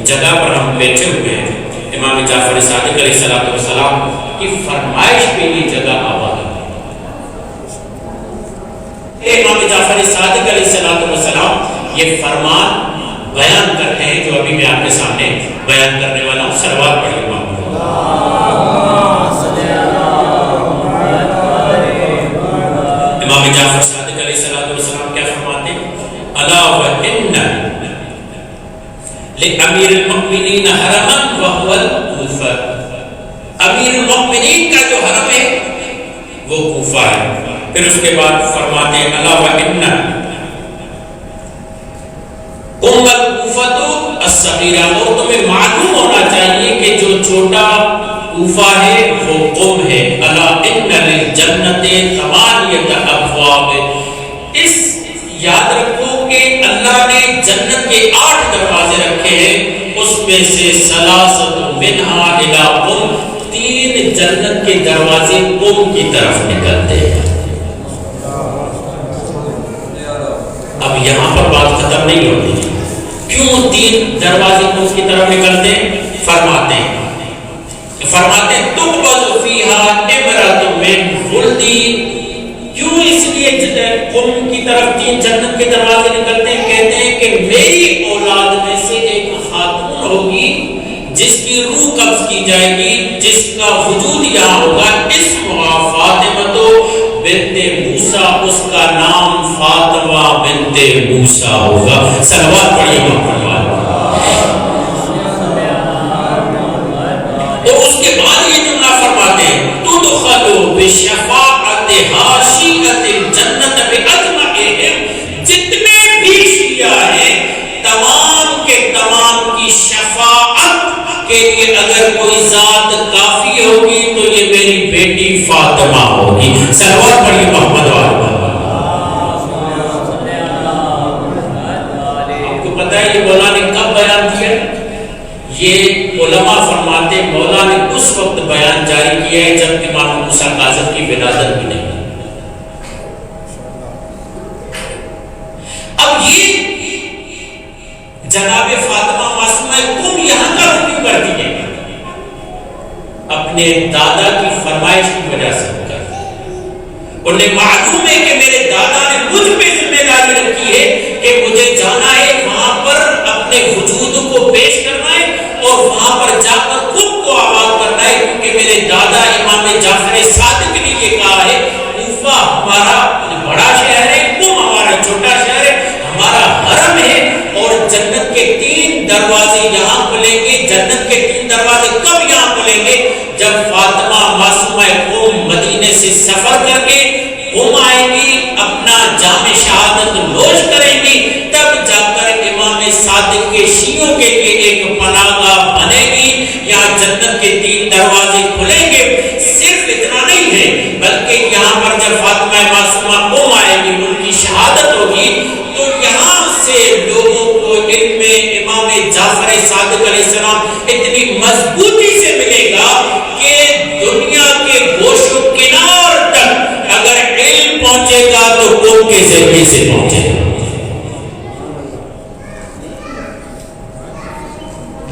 جگہ پر ہم بیٹھے ہوئے ہیں، امام جعفر صادق علیہ السلام کی فرمائش پہ یہ جگہ آباد ہے۔ امام جعفر صادق علیہ السلام یہ فرمان بیان کرتے ہیں جو ابھی میں آپ کے سامنے بیان کرنے والا ہوں۔ صلوات پڑھیے امام جعفر صادق علیہ السلام کیا فرماتے ہیں؟ الا وان لامیر المؤمنین حرما وهو الکوفہ، امیر المؤمنین کا جو حرم ہے وہ کوفہ ہے۔ پھر اس کے بعد فرماتے ہیں الا وان الکوفۃ الصغیرہ، اور تمہیں معلوم ہونا چاہیے کہ جو چھوٹا کوفہ ہے وہ قم ہے۔ الا ان للجنۃ ثمانیۃ ابواب، اس یاد رکھو کہ اللہ نے جنت کے 8 دروازے رکھے ہیں، اس میں سے ثلاثۃ منھا الی قم، 3 جنت کے دروازے قم کی طرف نکلتے ہیں۔ اب یہاں پر بات ختم نہیں ہوتی، کیوں 3 دروازے قم کی طرف نکلتے ہیں؟ فرماتے ہیں تقبض فیہا امرۃ من خلدی، کیوں اس لیے قم کی طرف 3 جنت کے دروازے نکلتے ہیں؟ کہتے ہیں کہ میری اولاد میں سے ایک خاتون ہوگی جس کی روح قبض کی جائے گی، جس کا وجود یہاں ہوگا، اسمہا فاطمہ بنت موسیٰ، اس کا نام فاطمہ بنت موسیٰ ہوگا۔ صلوات پڑھیے محمد۔ اور اس کے بعد یہ جملہ فرماتے ہیں تدخل بشفاعت حاشیۃ الجنت باجمعہم، جتنے بھی شیعہ ہیں تمام کے تمام کی شفاعت کے لیے اگر کوئی ذات کافی ہوگی تو یہ میری بیٹی فاطمہ ہوگی۔ صلوات پڑھیے محمد وآلہ۔ آپ کو پتہ ہے یہ مولا نے کب بیان کیا؟ یہ علماء فرماتے ہیں مولا نے اس وقت بیان جاری کیا ہے جب امام موسیٰ کاظم کی ولادت بھی نہیں۔ اب یہ جناب فاطمہ معصومہ قم یہاں کا رکن کرتی ہے، اپنے دادا کی فرمائش کی وجہ سے انہیں معلوم ہے کہ میرے دادا نے مجھ پہ ذمہ داری رکھی ہے کہ مجھے جانا ہے وہاں پر اپنے وجود کو پیش کرنا ہے اور وہاں پر جا کر خود کو آباد کرنا ہے، کیونکہ میرے دادا امام جعفر صادق نے یہ کہا ہے کوفہ ہمارا بڑا شہر ہے، قم ہمارا چھوٹا شہر ہے، ہمارا حرم ہے، اور جنت کے 3 دروازے یہاں کھلیں گے۔ جنت کے 3 دروازے کب یہاں کھلیں گے؟ جب فاطمہ معصومہ قم مدینے سے سفر کر کے قم آئیں گی، اپنا جام شہادت نوش کریں گی، تب جا کر امام صادق کے شیعوں کے لیے ایک پناہ گاہ بنے گی، یہاں جنت کے 3 دروازے کھلیں گے۔ صرف اتنا نہیں ہے بلکہ یہاں پر جب فاطمہ معصومہ قم آئے گی، ان کی شہادت ہوگی، تو یہاں سے لوگوں کو علم امام جعفر صادق علیہ السلام اتنی مضبوطی سے ملے گا کہ دنیا کے گوش و کنار تک اگر علم پہنچے گا تو قم کے ذریعے سے پہنچے گا۔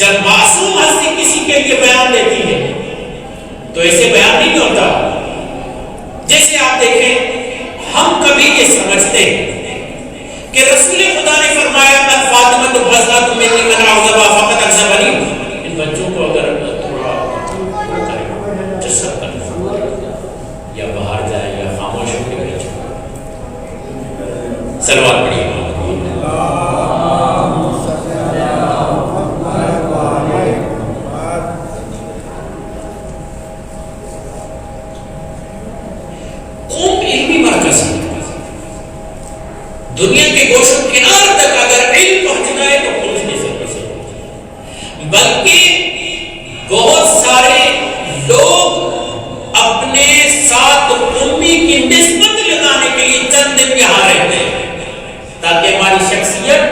جب معصوم ہستی کسی کے لیے بیان دیتی ہے تو ایسے بیان نہیں ہوتا۔ جیسے آپ دیکھیں ہم کبھی یہ سمجھتے ہیں کہ رسول خدا نے فرمایا من فاطمہ بذات منی من عذبا فقط عذبنی، ان بچوں کو اگر تھوڑا جسد کرنا یا باہر جائے یا خاموش ہو کے بیٹھے۔ صلوات پڑھیے۔ دنیا کے گوش و کنار تک اگر علم پہنچنا ہے تو پہنچنے سے پہنچے، بلکہ بہت سارے لوگ اپنے ساتھ قومی کی نسبت لگانے کے لیے چند دن یہاں رہتے ہیں تاکہ ہماری شخصیت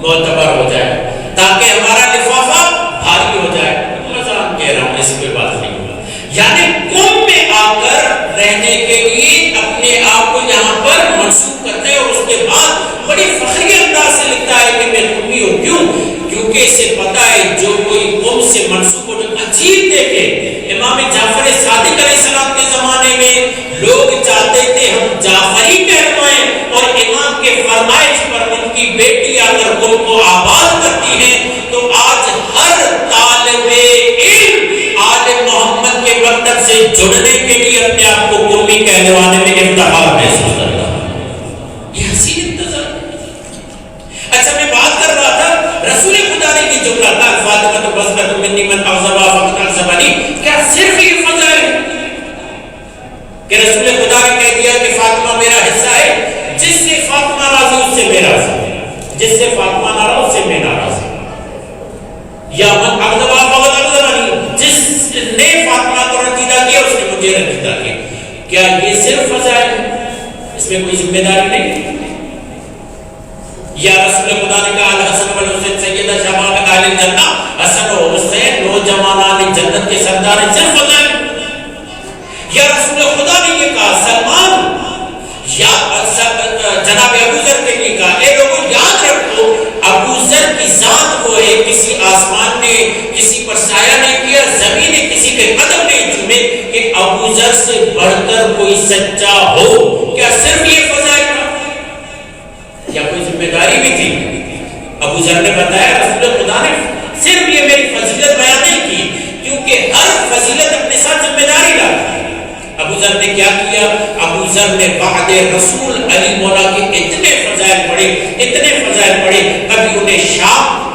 معتبر ہو جائے، تاکہ ہمارا لفافہ بھاری ہو جائے۔ مزاح کہہ رہا ہوں، اس پہ بات نہیں ہوگا۔ یعنی قوم میں آ کر رہنے کے لیے اپنے آپ کو یہاں پر منسوخ کرتے ہیں، اور اس کے بعد بڑی فخری انداز سے لکھتا ہے کہ میں قومی ہوں۔ کیوں؟ کیونکہ اسے پتا ہے جو کوئی قوم سے منسوب ہو جو عجیب دیکھے. امام جعفر صادق علیہ السلام کے زمانے میں لوگ چاہتے تھے ہم جعفری کہلوائیں اور امام کے فرمائش پر ان کی بیٹی اگر قوم کو آباد کرتی ہے تو آج ہر طالب علم آل محمد کے مکتب سے جڑنے کے لیے اپنے آپ کو قومی کہلوانے میں افتخار محسوس کرتا ہے. یہ حسین انتظار. اچھا میں بات کر رہا تھا رسول خدا نے یہ جملہ تھا فاطمہ بصرۃ منی من اعظم فقط الزبانی، کیا صرف یہ فضائل کہ رسول خدا نے کہہ دیا کہ فاطمہ میرا حصہ ہے، جس سے فاطمہ راضی اس سے میں راضی، جس سے فاطمہ ناراض اس سے میں ناراض، یا من اعظم فقط الزبانی، جس نے فاطمہ کو رنجیدہ کیا اس نے مجھے رنجیدہ کیا. کیا یہ صرف فضائل ہے؟ اس میں کوئی ذمہ داری نہیں؟ یا رسول خدا نے کہا الحسن والحسین سیدہ شباب اہل الجنہ، حسن و حسین نوجوانان جنت کے سردار ہیں، صرف فضائل. یا رسول خدا نے یہ کہا سلمان یا جناب ابو ذر کے لیے کہا اے لوگوں یاد رکھو ابو ذر کی ذات وہ ہے، کسی آسمان نے کسی پر سایہ نہیں کیا، زمین نے کسی کے قدم نہیں چومے کہ ابو ذر سے بڑھ کر کوئی سچا ہو. کیا صرف یہ فضائل تھا یا کوئی ذمہ داری بھی تھی؟ ابو ذر نے بتایا رسول خدا نے صرف یہ میری فضیلت بیان نہیں کی کیونکہ ہر فضیلت اپنے ساتھ ذمہ داری لاتی. ابو ذر نے کیا کیا؟ ابو ذر نے بعد رسول علی مولا کے اتنے فضائل پڑھے، اتنے فضائل پڑھے، کبھی انہیں شام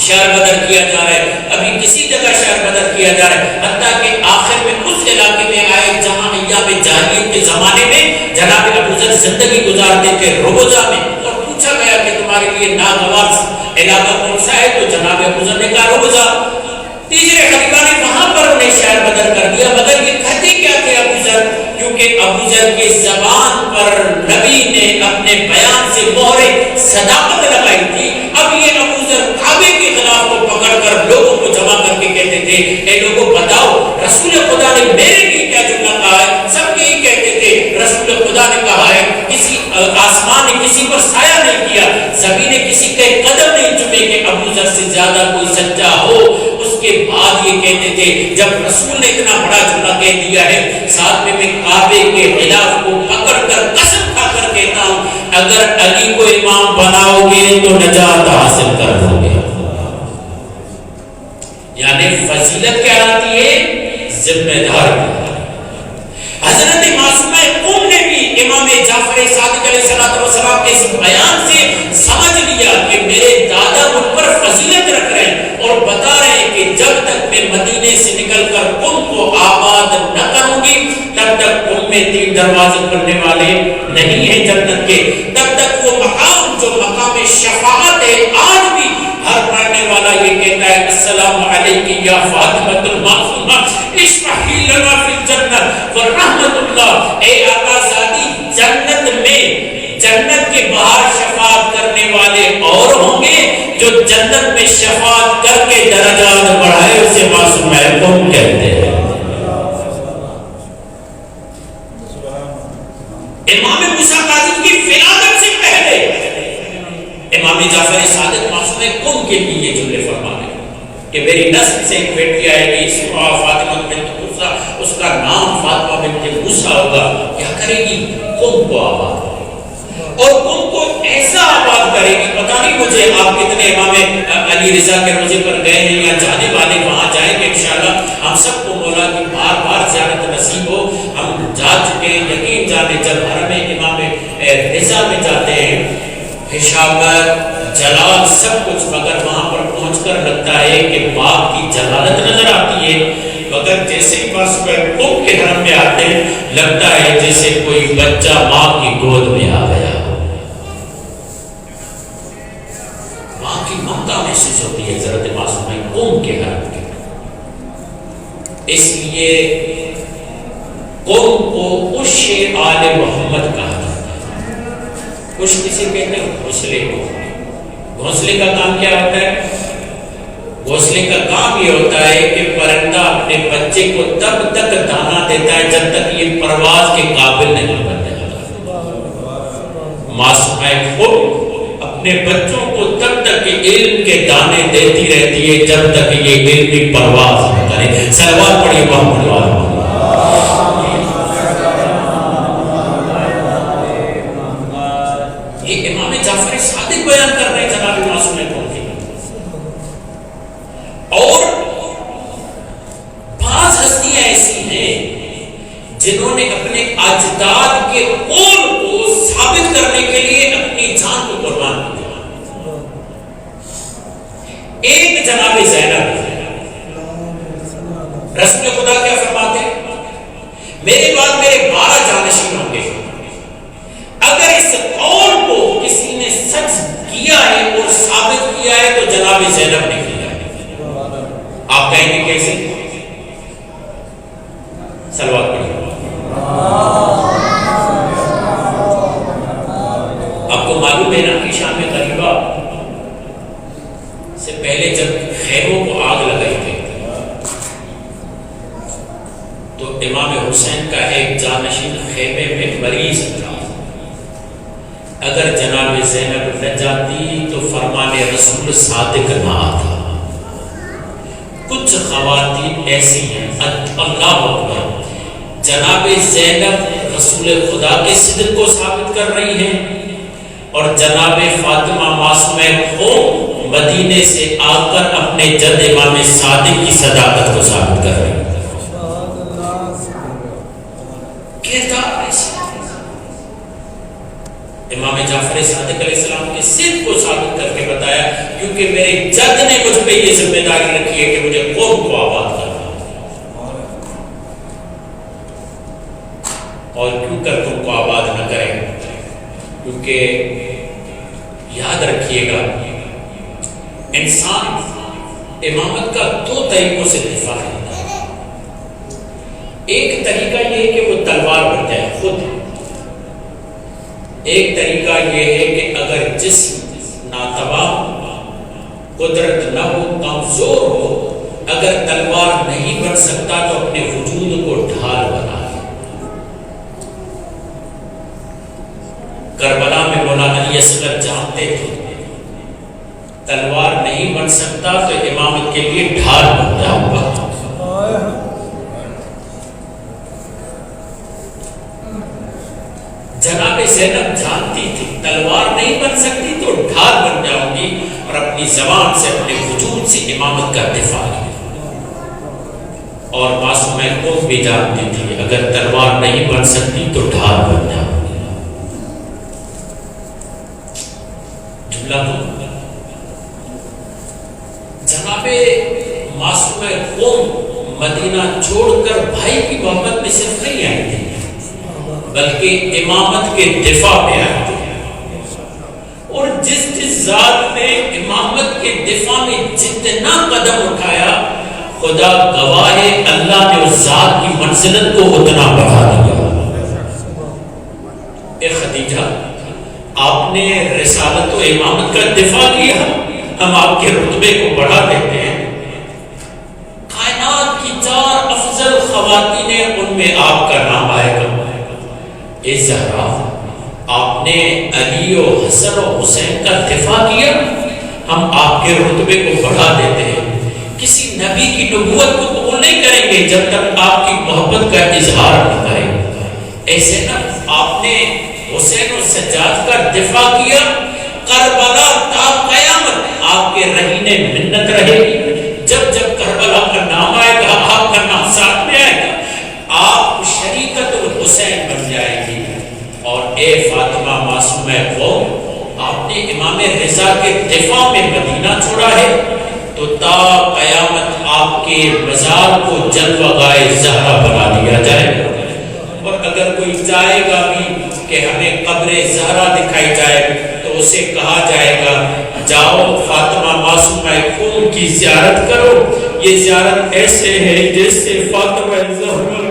شہر بدر کیا جا رہا ہے، ابھی کسی جگہ شہر بدر کیا جا رہا ہے، حتیٰ کہ آخر میں اس علاقے میں آئے جہاں ایام جاہلیت کے زمانے میں جناب ابو ذر زندگی گزارتے تھے روبوزہ میں، اور پوچھا گیا کہ تمہارے لیے ناگوار علاقہ کون سا ہے؟ تو جناب ابو ذر نے کہا روبوزہ. تیسرے خلیفہ نے وہاں پر انہیں شہر بدر کر دیا، مگر یہ کہتے کیا تھے ابو ذر؟ کیونکہ ابو ذر کی زبان پر نبی نے اپنے بیان سے مہر صداقت لگائی تھی. اب یہ ابو ذر کعبے کے خلاف کو پکڑ کر لوگوں کو جمع کر کے کہتے تھے اے لوگوں بتاؤ رسول خدا نے میرے لیے کیا جملہ کہا ہے؟ سب یہی کہتے تھے رسول خدا نے کہا ہے کسی آسمان نے کسی پر سایہ نہیں کیا، زمین نے کسی کے قدم نہیں چومے کہ ابو ذر سے زیادہ کوئی سچا ہو. اس کے بعد یہ کہتے تھے جب رسول نے اتنا بڑا جملہ کہہ دیا ہے، ساتھ میں کعبے کے خلاف کو پکڑ کر قسم کھا کر کہتا ہوں اگر علی کو امام بناؤ گے تو نجات حاصل کر دو گے. یعنی فضیلت کیا آتی ہے؟ ذمہ داری. حضرت معصومہ قوم نے بھی امام جعفر صادق علیہ السلام کے اس بیان سے سمجھ لیا کہ میرے دادا مجھ پر فضیلت رکھ رہے ہیں اور بتا رہے ہیں کہ جب تک میں مدینے سے نکل کر قوم کو آباد نہ کروں گی تب تک قوم میں 3 دروازے کھلنے والے نہیں ہیں جنت کے. تب تک وہ مقام جو مقام شفاعت ہے آج بھی ہر پڑھنے والا یہ کہتا ہے السلام علیکی یا فاطمۃ المعصومہ اشفعی لنا فی الجنت ورحمۃ اللہ. اے آقا ذاتی جنت میں جنت کے باہر شفاعت کرنے والے اور ہوں گے، جو جنت میں شفاعت کر کے درجات بڑھائے اسے معصوم محکوم کہتے ہیں. امام موسیٰ کاظم کی ولادت سے پہلے امام جعفر صادق معصوم قوم کے لیے یہ جملے فرما رہے ہیں کہ میری نسل سے ایک بیٹی آئے گی اسمہا فاطمہ بنت موسیٰ، اس کا نام فاطمہ بنت موسیٰ ہوگا. کیا کرے گی؟ قوم کو آباد، اور قوم کو ایسا آباد کرے گی. پتہ نہیں مجھے آپ کتنے امام علی رضا کے روزے پر گئے ہیں یا جانے والے وہاں جائیں گے انشاءاللہ. ہم سب کو مولا کی بار بار زیارت نصیب ہو. ہم جا چکے ہیں، یقین جانے جب حرم امام رضا میں جاتے ہیں حشابر جلال سب کچھ، مگر وہاں پر پہنچ کر لگتا ہے کہ باپ کی جلالت نظر آتی ہے، مگر جیسے ہی پاس قوم کے حرم میں آتے ہیں لگتا ہے جیسے کوئی بچہ ماں کی گود میں آ گیا. ماں کی ممتا محسوس ہوتی ہے حضرت معصومہ قوم کے حرم کے. اس لیے قوم کو عش آل محمد کہا جاتا ہے. عش کسے کہتے ہیں؟ گھونسلے کو. گھونسلے کا کام کیا ہوتا ہے؟ گھونسلے کا کام یہ ہوتا ہے کہ پرندہ اپنے بچے کو تب تک دانا دیتا ہے جب تک یہ پرواز کے قابل نہیں بن جاتا. معصومہ خود اپنے بچوں کو تب تک علم کے دانے دیتی رہتی ہے جب تک یہ علمی پرواز نہ کرے. صلوات پڑھیے محمد وعلیہ. یہ امام جعفر صادق بیان کر رہے ہیں جناب معصوم کون کی. اور بعض ہستیاں ایسی ہیں جنہوں نے اپنے اجداد کے قول کو ثابت کرنے کے لیے اپنی جان کو قربان کیا. ایک جناب زینب, رسول خدا کیا فرماتے ہیں, میرے بعد میرے 12 جانشین ہوں گے, اگر اس قول کو کسی نے سچ کیا ہے اور ثابت کیا ہے تو جناب زینب نے کیا ہے. آپ کہیں گے کیسے؟ صلوات پڑھیے. آپ کو معلوم ہے نا کہ شام غریبہ سے پہلے جب خیموں کو آگ لگائی گئی تو امام حسین کا ایک جانشین خیمے میں مریض تھا. اگر جناب زینب نہ جاتی تو فرمان رسول صادق نہ آتا. کچھ خواتین ایسی ہیں, اللہ اکبر, جناب زینب رسول خدا کے صدق کو ثابت کر رہی ہیں اور جناب فاطمہ معصومہ کو مدینے سے آ کر اپنے جد امام صادق کی صداقت کو ثابت کر رہی ہیں. امام جعفر صادق علیہ السلام کے صدق کو ثابت کر کے بتایا کیونکہ میرے جد نے مجھ پہ یہ ذمہ داری رکھی ہے کہ مجھے قوم کو آباد کرنا, اور کیوں کر تم کو آباد نہ کریں, کیونکہ یاد رکھیے گا انسان امامت کا 2 طریقوں سے دفاع کرتا ہے. ایک طریقہ یہ ہے کہ وہ تلوار بن جائے خود, ایک طریقہ یہ ہے کہ اگر جسم ناتوان قدرت نہ ہو, کمزور ہو, اگر تلوار نہیں بن سکتا تو اپنے وجود کو ڈھال بنا لے. کربلا میں مولانا علی اصغر جانتے تھے تلوار نہیں بن سکتا تو امامت کے لیے ڈھال بن جاؤں گا. جناب زینب جانتی تھی تلوار نہیں بن سکتی تو ڈھال بن جاؤں گی, اور اپنی زبان سے اپنے وجود سے امامت کا دفاع کیا. اور معصومہ قوم بھی جانتی تھی اگر تلوار نہیں بن سکتی تو ڈھال بن جاؤں گی. جملہ تو جناب معصومہ قوم مدینہ چھوڑ کر بھائی کی محبت میں صرف نہیں آئی تھی بلکہ امامت کے دفاع میں آئی تھی. اور جس ذات نے امامت کے دفاع میں جتنا قدم اٹھایا خدا گواہ ہے اللہ نے اس ذات کی منزلت کو اتنا بڑھا دیا. اے خدیجہ, آپ نے رسالت و امامت کا دفاع کیا, ہم آپ کے رتبے کو بڑھا دیتے ہیں. کائنات کی 4 افضل خواتین ہیں, ان میں آپ کا نام آئے گا. اے زہرا, آپ نے علی و حسن و حسین کا دفاع کیا, ہم آپ کے رتبے کو بڑھا دیتے ہیں. کسی نبی کی نبوت کو قبول نہیں کریں گے جب تک آپ کی محبت کا اظہار نہ کریں. ایسے نا آپ نے حسین و سجاد کا دفاع کیا, کربلا تا قیامت آپ کے رہینے منت رہے گی. جب جب کربلا کا نام آئے گا آپ کا نام ساتھ میں آئے گا, آپ شریکت الحسین بن جائے گی. اور اے فاطمہ معصومہ قوم, آپ نے امام رضا کے دفاع میں مدینہ چھوڑا ہے تو تا قیامت آپ کے مزار کو جلوہ گائے زہرا بنا دیا جائے گا. اور اگر کوئی چاہے گا بھی کہ ہمیں قبر زہرا دکھائی جائے تو اسے کہا جائے گا جاؤ فاطمہ معصومہ قوم کی زیارت کرو, یہ زیارت ایسے ہے جیسے فاطمہ زہرا